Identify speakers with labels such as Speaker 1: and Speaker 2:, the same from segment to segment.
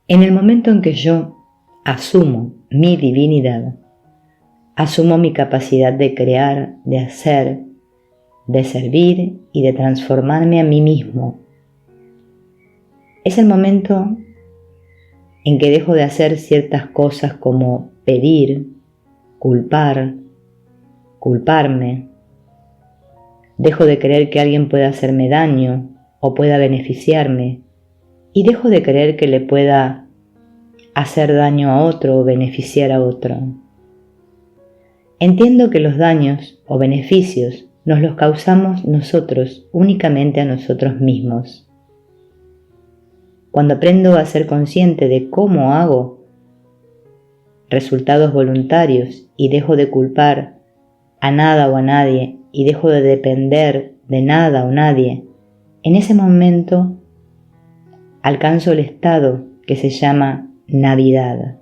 Speaker 1: En el momento en que yo asumo mi divinidad, asumo mi capacidad de crear, de hacer, de servir y de transformarme a mí mismo, es el momento en que dejo de hacer ciertas cosas como pedir, culpar, culparme. Dejo de creer que alguien pueda hacerme daño o pueda beneficiarme y dejo de creer que le pueda hacer daño a otro o beneficiar a otro. Entiendo que los daños o beneficios nos los causamos nosotros, únicamente a nosotros mismos. Cuando aprendo a ser consciente de cómo hago resultados voluntarios y dejo de culpar a nada o a nadie y dejo de depender de nada o nadie, en ese momento alcanzo el estado que se llama Navidad.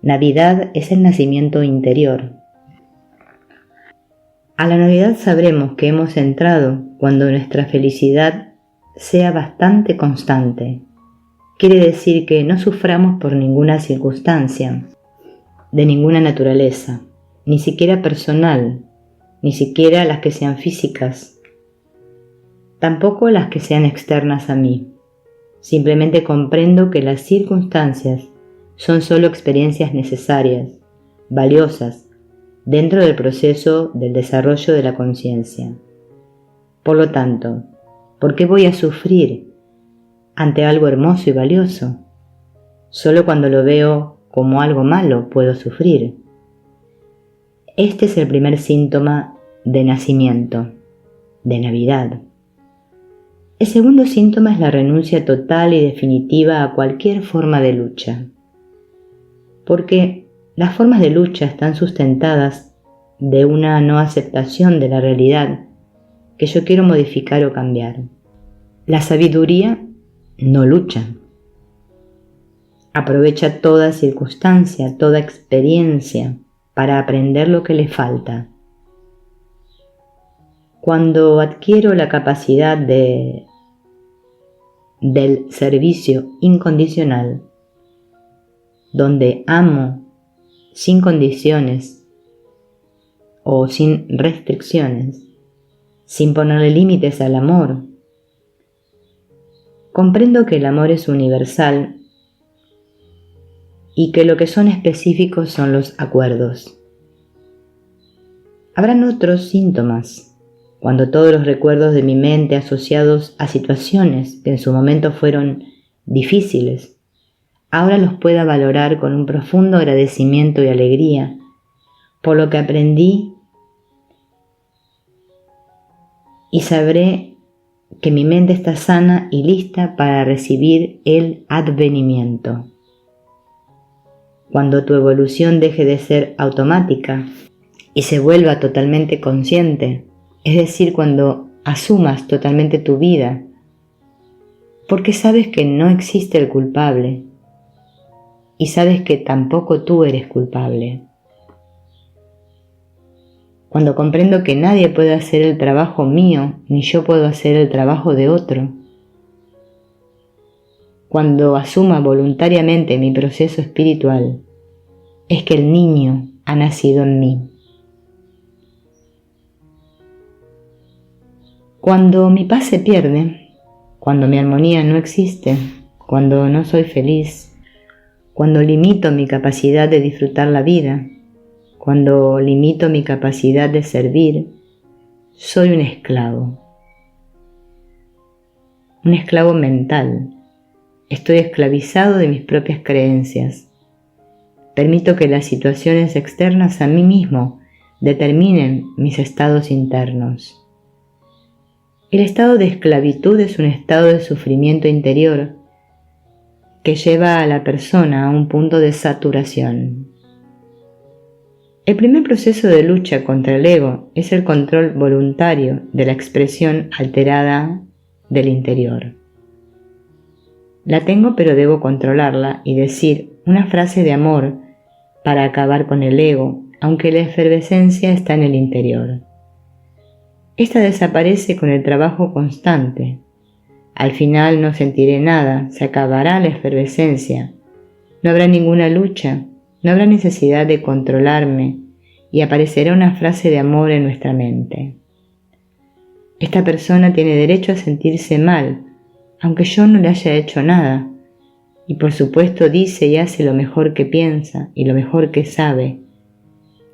Speaker 1: Navidad es el nacimiento interior. A la Navidad sabremos que hemos entrado cuando nuestra felicidad sea bastante constante. Quiere decir que no suframos por ninguna circunstancia, de ninguna naturaleza, ni siquiera personal, ni siquiera las que sean físicas, tampoco las que sean externas a mí. Simplemente comprendo que las circunstancias son solo experiencias necesarias, valiosas, dentro del proceso del desarrollo de la conciencia. Por lo tanto, ¿por qué voy a sufrir ante algo hermoso y valioso? Solo cuando lo veo como algo malo puedo sufrir. Este es el primer síntoma de nacimiento, de Navidad. El segundo síntoma es la renuncia total y definitiva a cualquier forma de lucha, porque las formas de lucha están sustentadas de una no aceptación de la realidad que yo quiero modificar o cambiar. La sabiduría no lucha. Aprovecha toda circunstancia, toda experiencia para aprender lo que le falta. Cuando adquiero la capacidad del servicio incondicional, donde amo sin condiciones o sin restricciones, sin ponerle límites al amor, comprendo que el amor es universal y que lo que son específicos son los acuerdos. Habrán otros síntomas, cuando todos los recuerdos de mi mente asociados a situaciones que en su momento fueron difíciles, ahora los pueda valorar con un profundo agradecimiento y alegría por lo que aprendí, y sabré que mi mente está sana y lista para recibir el advenimiento. Cuando tu evolución deje de ser automática y se vuelva totalmente consciente, es decir, cuando asumas totalmente tu vida, porque sabes que no existe el culpable y sabes que tampoco tú eres culpable. Cuando comprendo que nadie puede hacer el trabajo mío, ni yo puedo hacer el trabajo de otro. Cuando asuma voluntariamente mi proceso espiritual, es que el niño ha nacido en mí. Cuando mi paz se pierde, cuando mi armonía no existe, cuando no soy feliz, cuando limito mi capacidad de disfrutar la vida, cuando limito mi capacidad de servir, soy un esclavo mental. Estoy esclavizado de mis propias creencias. Permito que las situaciones externas a mí mismo determinen mis estados internos. El estado de esclavitud es un estado de sufrimiento interior que lleva a la persona a un punto de saturación. El primer proceso de lucha contra el ego es el control voluntario de la expresión alterada del interior. La tengo, pero debo controlarla y decir una frase de amor para acabar con el ego, aunque la efervescencia está en el interior. Esta desaparece con el trabajo constante, Al final no sentiré nada, se acabará la efervescencia, no habrá ninguna lucha, no habrá necesidad de controlarme y aparecerá una frase de amor en nuestra mente. Esta persona tiene derecho a sentirse mal, aunque yo no le haya hecho nada, y por supuesto dice y hace lo mejor que piensa y lo mejor que sabe,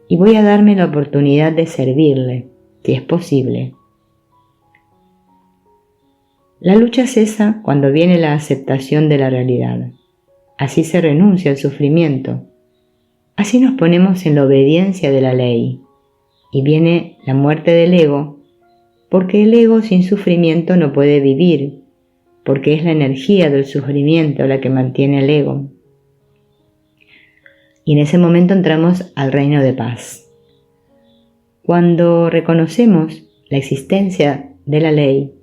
Speaker 1: y voy a darme la oportunidad de servirle, si es posible. La lucha cesa cuando viene la aceptación de la realidad. Así se renuncia al sufrimiento. Así nos ponemos en la obediencia de la ley. Y viene la muerte del ego, porque el ego sin sufrimiento no puede vivir, porque es la energía del sufrimiento la que mantiene el ego. Y en ese momento entramos al reino de paz. Cuando reconocemos la existencia de la ley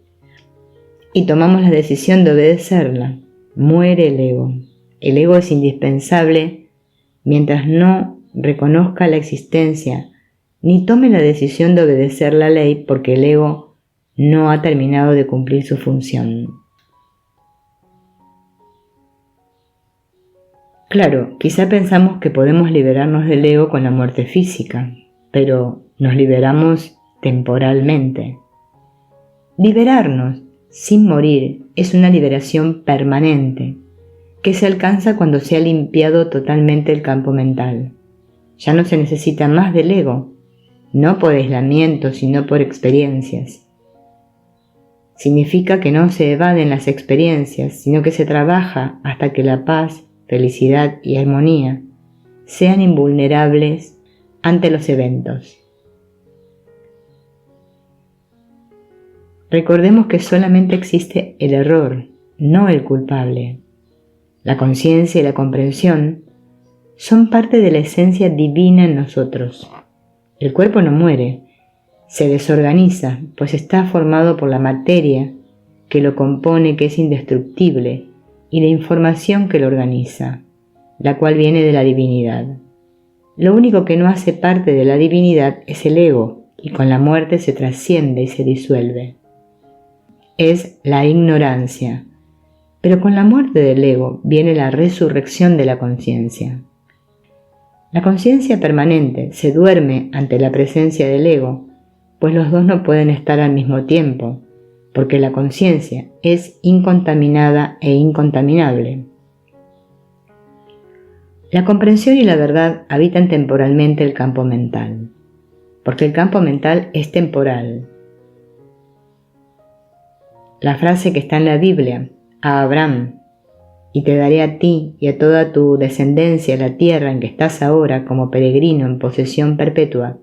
Speaker 1: y tomamos la decisión de obedecerla, muere el ego. El ego es indispensable mientras no reconozca la existencia ni tome la decisión de obedecer la ley, porque el ego no ha terminado de cumplir su función. Claro, quizá pensamos que podemos liberarnos del ego con la muerte física, pero nos liberamos temporalmente. Liberarnos sin morir es una liberación permanente, que se alcanza cuando se ha limpiado totalmente el campo mental. Ya no se necesita más del ego, no por aislamiento, sino por experiencias. Significa que no se evaden las experiencias, sino que se trabaja hasta que la paz, felicidad y armonía sean invulnerables ante los eventos. Recordemos que solamente existe el error, no el culpable. La conciencia y la comprensión son parte de la esencia divina en nosotros. El cuerpo no muere, se desorganiza, pues está formado por la materia que lo compone, que es indestructible, y la información que lo organiza, la cual viene de la divinidad. Lo único que no hace parte de la divinidad es el ego, y con la muerte se trasciende y se disuelve. Es la ignorancia. Pero con la muerte del ego viene la resurrección de la conciencia. La conciencia permanente se duerme ante la presencia del ego, pues los dos no pueden estar al mismo tiempo, porque la conciencia es incontaminada e incontaminable. La comprensión y la verdad habitan temporalmente el campo mental, porque el campo mental es temporal. La frase que está en la Biblia, a Abraham, y te daré a ti y a toda tu descendencia la tierra en que estás ahora como peregrino en posesión perpetua,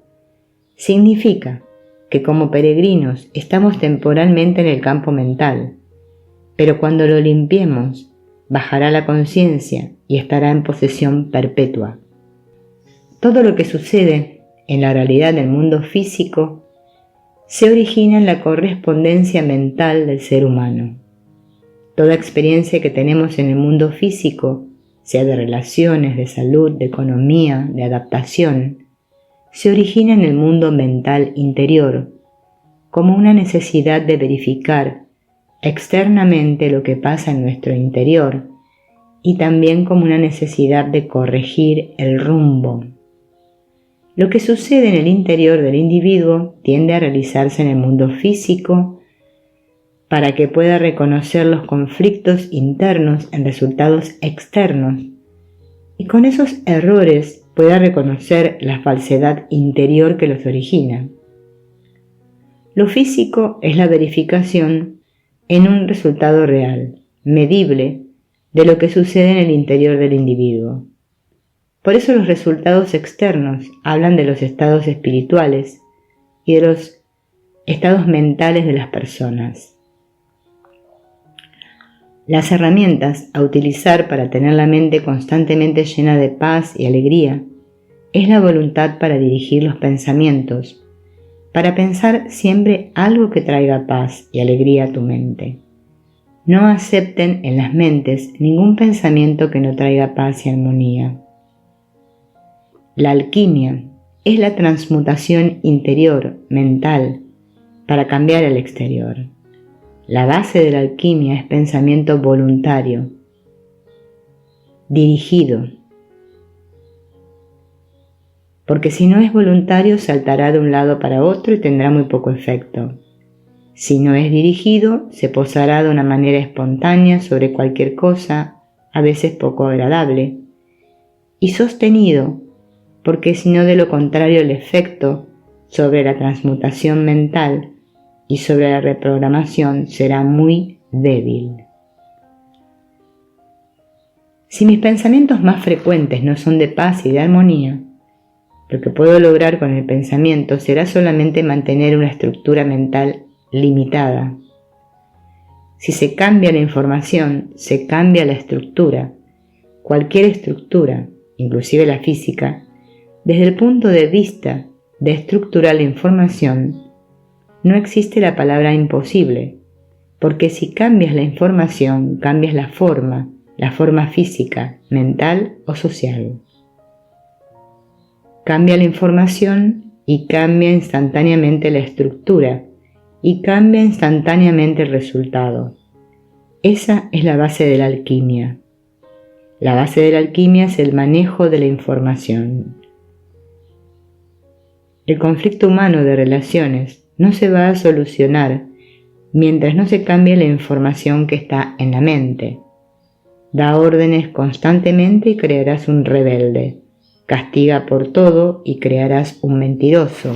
Speaker 1: significa que como peregrinos estamos temporalmente en el campo mental, pero cuando lo limpiemos, bajará la conciencia y estará en posesión perpetua. Todo lo que sucede en la realidad del mundo físico se origina en la correspondencia mental del ser humano. Toda experiencia que tenemos en el mundo físico, sea de relaciones, de salud, de economía, de adaptación, se origina en el mundo mental interior, como una necesidad de verificar externamente lo que pasa en nuestro interior y también como una necesidad de corregir el rumbo. Lo que sucede en el interior del individuo tiende a realizarse en el mundo físico, para que pueda reconocer los conflictos internos en resultados externos y con esos errores pueda reconocer la falsedad interior que los origina. Lo físico es la verificación en un resultado real, medible, de lo que sucede en el interior del individuo. Por eso los resultados externos hablan de los estados espirituales y de los estados mentales de las personas. Las herramientas a utilizar para tener la mente constantemente llena de paz y alegría es la voluntad para dirigir los pensamientos, para pensar siempre algo que traiga paz y alegría a tu mente. No acepten en las mentes ningún pensamiento que no traiga paz y armonía. La alquimia es la transmutación interior, mental, para cambiar el exterior. La base de la alquimia es pensamiento voluntario, dirigido, porque si no es voluntario saltará de un lado para otro y tendrá muy poco efecto. Si no es dirigido, se posará de una manera espontánea sobre cualquier cosa, a veces poco agradable, y sostenido, porque si no, de lo contrario, el efecto sobre la transmutación mental y sobre la reprogramación será muy débil. Si mis pensamientos más frecuentes no son de paz y de armonía, lo que puedo lograr con el pensamiento será solamente mantener una estructura mental limitada. Si se cambia la información, se cambia la estructura. Cualquier estructura, inclusive la física, desde el punto de vista de estructurar la información, no existe la palabra imposible, porque si cambias la información, cambias la forma física, mental o social. Cambia la información y cambia instantáneamente la estructura y cambia instantáneamente el resultado. Esa es la base de la alquimia. La base de la alquimia es el manejo de la información. El conflicto humano de relaciones no se va a solucionar mientras no se cambie la información que está en la mente. Da órdenes constantemente y crearás un rebelde. Castiga por todo y crearás un mentiroso.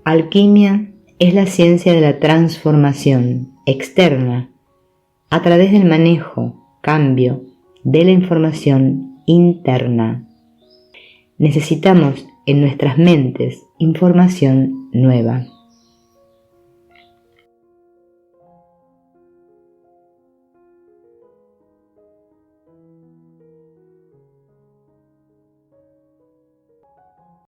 Speaker 1: Alquimia es la ciencia de la transformación externa a través del manejo, cambio de la información interna. Necesitamos en nuestras mentes información nueva.